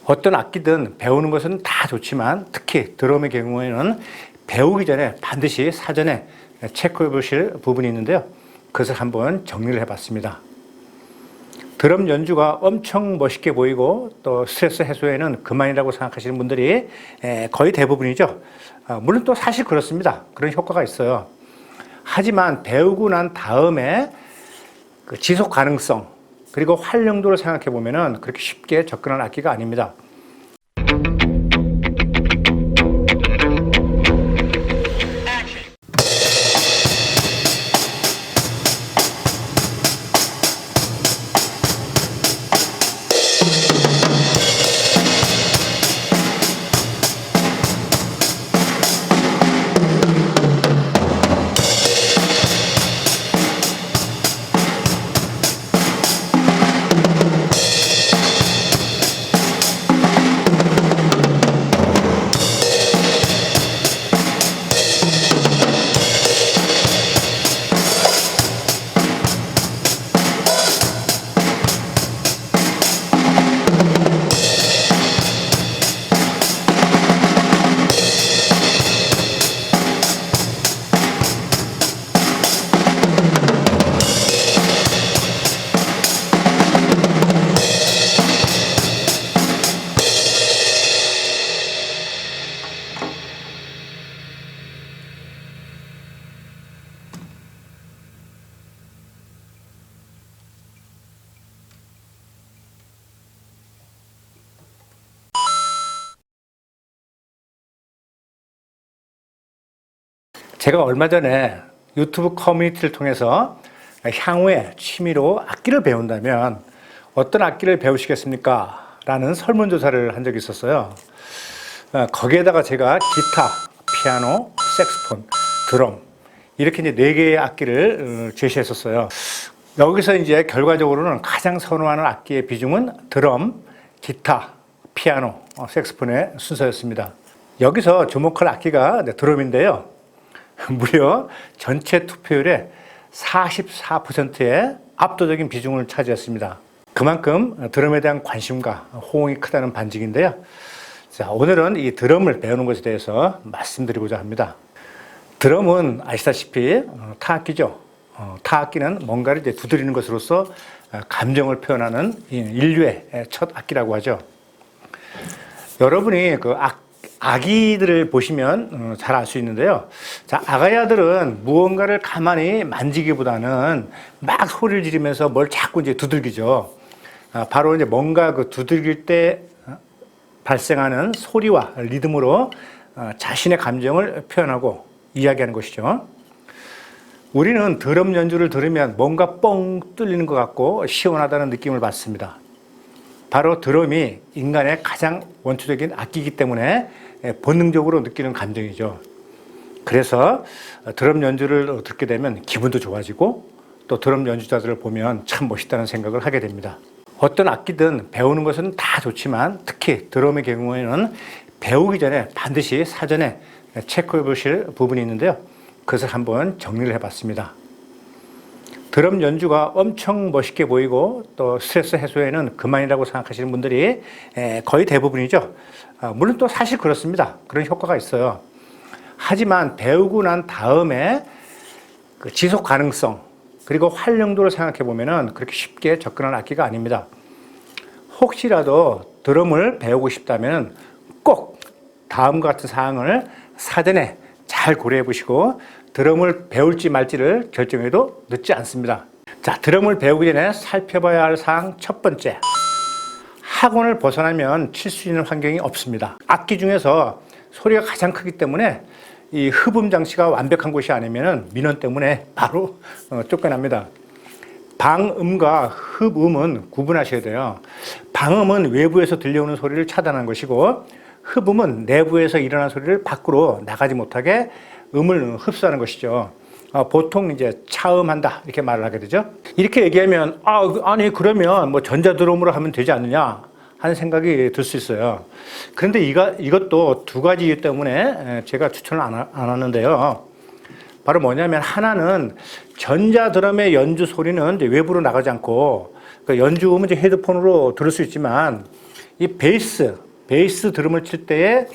어떤 악기든 배우는 것은 다 좋지만 특히 드럼의 경우에는 배우기 전에 반드시 사전에 체크해 보실 부분이 있는데요. 그것을 한번 정리를 해봤습니다. 드럼 연주가 엄청 멋있게 보이고 또 스트레스 해소에는 그만이라고 생각하시는 분들이 거의 대부분이죠. 물론 또 사실 그렇습니다. 그런 효과가 있어요. 하지만 배우고 난 다음에 그 지속 가능성 그리고 활용도를 생각해 보면은 그렇게 쉽게 접근하는 악기가 아닙니다. 제가 얼마 전에 유튜브 커뮤니티를 통해서 향후에 취미로 악기를 배운다면 어떤 악기를 배우시겠습니까? 라는 설문조사를 한 적이 있었어요. 거기에다가 제가 기타, 피아노, 색스폰, 드럼 이렇게 이제 4개의 악기를 제시했었어요. 여기서 이제 결과적으로는 가장 선호하는 악기의 비중은 드럼, 기타, 피아노, 색스폰의 순서였습니다. 여기서 주목할 악기가 드럼인데요. 무려 전체 투표율의 44%의 압도적인 비중을 차지했습니다. 그만큼 드럼에 대한 관심과 호응이 크다는 반증인데요. 자, 오늘은 이 드럼을 배우는 것에 대해서 말씀드리고자 합니다. 드럼은 아시다시피 타악기죠. 타악기는 뭔가를 이제 두드리는 것으로서 감정을 표현하는 인류의 첫 악기라고 하죠. 여러분이 그 아기들을 보시면 잘 알 수 있는데요. 자, 아가야들은 무언가를 가만히 만지기보다는 막 소리를 지르면서 뭘 자꾸 이제 두들기죠. 바로 이제 뭔가 그 두들길 때 발생하는 소리와 리듬으로 자신의 감정을 표현하고 이야기하는 것이죠. 우리는 드럼 연주를 들으면 뭔가 뻥 뚫리는 것 같고 시원하다는 느낌을 받습니다. 바로 드럼이 인간의 가장 원초적인 악기이기 때문에 본능적으로 느끼는 감정이죠. 그래서 드럼 연주를 듣게 되면 기분도 좋아지고 또 드럼 연주자들을 보면 참 멋있다는 생각을 하게 됩니다. 어떤 악기든 배우는 것은 다 좋지만 특히 드럼의 경우에는 배우기 전에 반드시 사전에 체크해 보실 부분이 있는데요. 그것을 한번 정리를 해봤습니다. 드럼 연주가 엄청 멋있게 보이고 또 스트레스 해소에는 그만이라고 생각하시는 분들이 거의 대부분이죠. 물론 또 사실 그렇습니다. 그런 효과가 있어요. 하지만 배우고 난 다음에 그 지속 가능성 그리고 활용도를 생각해 보면은 그렇게 쉽게 접근하는 악기가 아닙니다. 혹시라도 드럼을 배우고 싶다면 꼭 다음과 같은 사항을 사전에 잘 고려해 보시고 드럼을 배울지 말지를 결정해도 늦지 않습니다. 자, 드럼을 배우기 전에 살펴봐야 할 사항 첫 번째. 학원을 벗어나면 칠 수 있는 환경이 없습니다. 악기 중에서 소리가 가장 크기 때문에 이 흡음 장치가 완벽한 곳이 아니면 민원 때문에 바로 쫓겨납니다. 방음과 흡음은 구분하셔야 돼요. 방음은 외부에서 들려오는 소리를 차단하는 것이고 흡음은 내부에서 일어나는 소리를 밖으로 나가지 못하게 음을 흡수하는 것이죠. 보통 이제 차음한다 이렇게 말을 하게 되죠. 이렇게 얘기하면 아니 그러면 뭐 전자드럼으로 하면 되지 않느냐 하는 생각이 들 수 있어요. 그런데 이것도 두 가지 이유 때문에 제가 추천을 안 하는데요. 바로 뭐냐면 하나는 전자드럼의 연주 소리는 이제 외부로 나가지 않고 그 연주음은 이제 헤드폰으로 들을 수 있지만 이 베이스 드럼을 칠 때에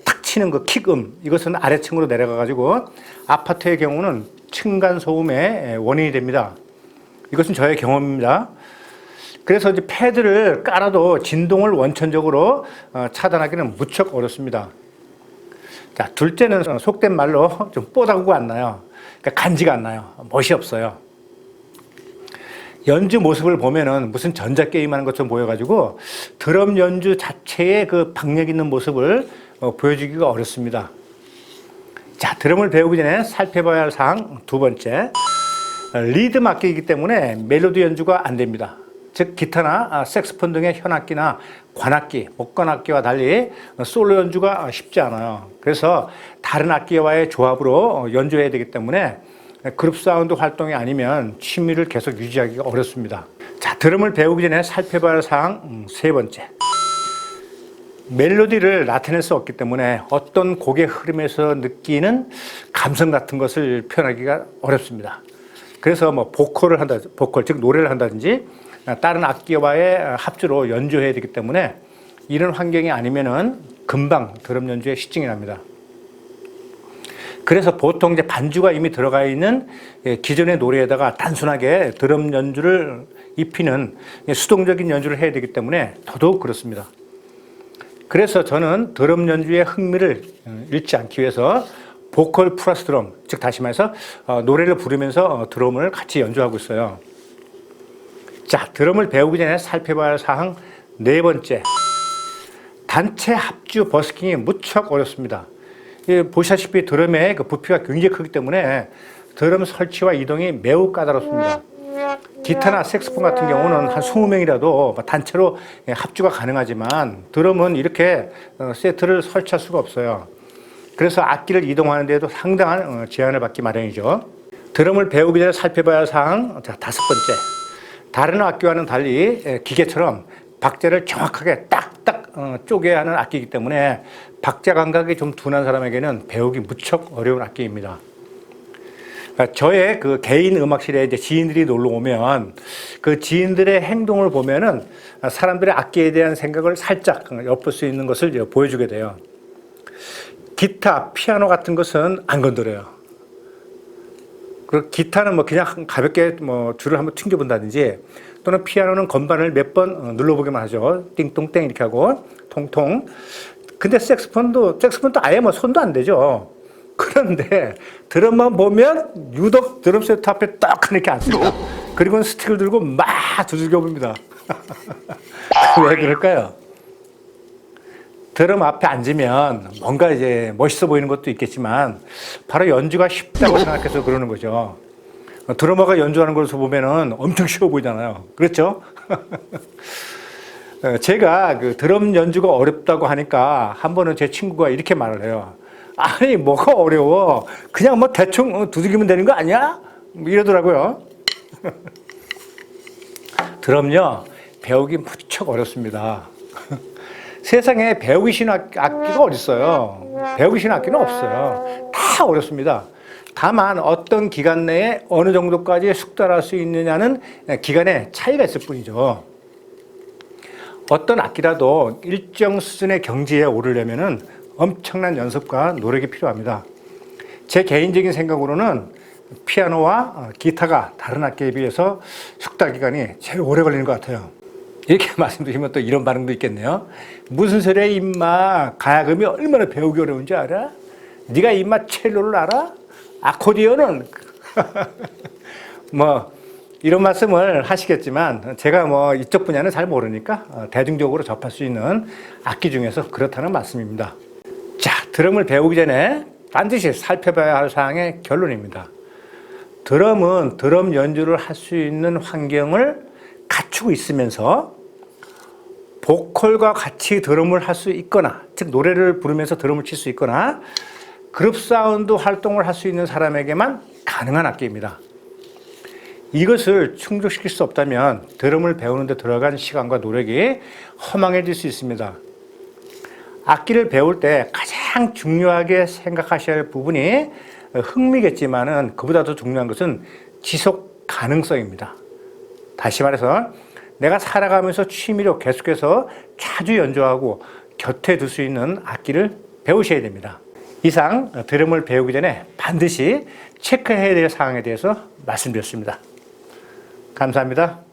탁 치는 그 킥음, 이것은 아래층으로 내려가가지고 아파트의 경우는 층간 소음의 원인이 됩니다. 이것은 저의 경험입니다. 그래서 이제 패드를 깔아도 진동을 원천적으로 차단하기는 무척 어렵습니다. 자, 둘째는 속된 말로 좀 뽀다구가 안 나요. 그러니까 간지가 안 나요. 멋이 없어요. 연주 모습을 보면은 무슨 전자게임 하는 것처럼 보여가지고 드럼 연주 자체의 그 박력 있는 모습을 보여주기가 어렵습니다. 자, 드럼을 배우기 전에 살펴봐야 할 사항 두 번째. 리듬 악기이기 때문에 멜로디 연주가 안 됩니다. 즉 기타나 색스폰 등의 현악기나 관악기, 목관악기와 달리 솔로 연주가 쉽지 않아요. 그래서 다른 악기와의 조합으로 연주해야 되기 때문에 그룹 사운드 활동이 아니면 취미를 계속 유지하기가 어렵습니다. 자, 드럼을 배우기 전에 살펴봐야 할 사항 세 번째. 멜로디를 나타낼 수 없기 때문에 어떤 곡의 흐름에서 느끼는 감성 같은 것을 표현하기가 어렵습니다. 그래서 뭐 보컬, 즉 노래를 한다든지 다른 악기와의 합주로 연주해야 되기 때문에 이런 환경이 아니면은 금방 드럼 연주에 시증이 납니다. 그래서 보통 이제 반주가 이미 들어가 있는 기존의 노래에다가 단순하게 드럼 연주를 입히는 수동적인 연주를 해야 되기 때문에 더더욱 그렇습니다. 그래서 저는 드럼 연주의 흥미를 잃지 않기 위해서 보컬 플러스 드럼, 즉 다시 말해서 노래를 부르면서 드럼을 같이 연주하고 있어요. 자, 드럼을 배우기 전에 살펴봐야 할 사항 네 번째. 단체 합주 버스킹이 무척 어렵습니다. 보시다시피 드럼의 그 부피가 굉장히 크기 때문에 드럼 설치와 이동이 매우 까다롭습니다. 기타나 색스폰 같은 경우는 한 20명이라도 단체로 합주가 가능하지만 드럼은 이렇게 세트를 설치할 수가 없어요. 그래서 악기를 이동하는 데도 상당한 제한을 받기 마련이죠. 드럼을 배우기 전에 살펴봐야 할 사항 다섯 번째. 다른 악기와는 달리 기계처럼 박자를 정확하게 딱딱 쪼개야 하는 악기이기 때문에 박자 감각이 좀 둔한 사람에게는 배우기 무척 어려운 악기입니다. 저의 그 개인 음악실에 이제 지인들이 놀러 오면 그 지인들의 행동을 보면은 사람들의 악기에 대한 생각을 살짝 엿볼 수 있는 것을 보여주게 돼요. 기타, 피아노 같은 것은 안 건드려요. 그리고 기타는 뭐 그냥 가볍게 뭐 줄을 한번 튕겨본다든지 또는 피아노는 건반을 몇 번 눌러보기만 하죠. 띵동땡 이렇게 하고 통통. 근데 색스폰도 아예 뭐 손도 안 대죠. 그런데 드럼만 보면 유독 드럼 세트 앞에 딱 이렇게 앉습니다. 그리고는 스틱을 들고 막 두들겨 봅니다. 왜 그럴까요? 드럼 앞에 앉으면 뭔가 이제 멋있어 보이는 것도 있겠지만 바로 연주가 쉽다고 생각해서 그러는 거죠. 드러머가 연주하는 것을 보면은 엄청 쉬워 보이잖아요. 그렇죠? 제가 그 드럼 연주가 어렵다고 하니까 한 번은 제 친구가 이렇게 말을 해요. 아니, 뭐가 어려워? 그냥 뭐 대충 두들기면 되는 거 아니야? 이러더라고요. 드럼요, 배우기 무척 어렵습니다. 세상에 배우기 쉬운 악기가 어딨어요? 배우기 쉬운 악기는 없어요. 다 어렵습니다. 다만 어떤 기간 내에 어느 정도까지 숙달할 수 있느냐는 기간의 차이가 있을 뿐이죠. 어떤 악기라도 일정 수준의 경지에 오르려면은 엄청난 연습과 노력이 필요합니다. 제 개인적인 생각으로는 피아노와 기타가 다른 악기에 비해서 숙달 기간이 제일 오래 걸리는 것 같아요. 이렇게 말씀드리면 또 이런 반응도 있겠네요. 무슨 소리야 임마, 가야금이 얼마나 배우기 어려운지 알아? 네가 임마 첼로를 알아? 아코디언은 뭐 이런 말씀을 하시겠지만 제가 뭐 이쪽 분야는 잘 모르니까 대중적으로 접할 수 있는 악기 중에서 그렇다는 말씀입니다. 자, 드럼을 배우기 전에 반드시 살펴봐야 할 사항의 결론입니다. 드럼은 드럼 연주를 할 수 있는 환경을 갖추고 있으면서 보컬과 같이 드럼을 할 수 있거나, 즉 노래를 부르면서 드럼을 칠 수 있거나 그룹 사운드 활동을 할 수 있는 사람에게만 가능한 악기입니다. 이것을 충족시킬 수 없다면 드럼을 배우는 데 들어간 시간과 노력이 허망해질 수 있습니다. 악기를 배울 때 가장 중요하게 생각하셔야 할 부분이 흥미겠지만은 그보다 더 중요한 것은 지속 가능성입니다. 다시 말해서 내가 살아가면서 취미로 계속해서 자주 연주하고 곁에 둘 수 있는 악기를 배우셔야 됩니다. 이상 드럼을 배우기 전에 반드시 체크해야 될 사항에 대해서 말씀드렸습니다. 감사합니다.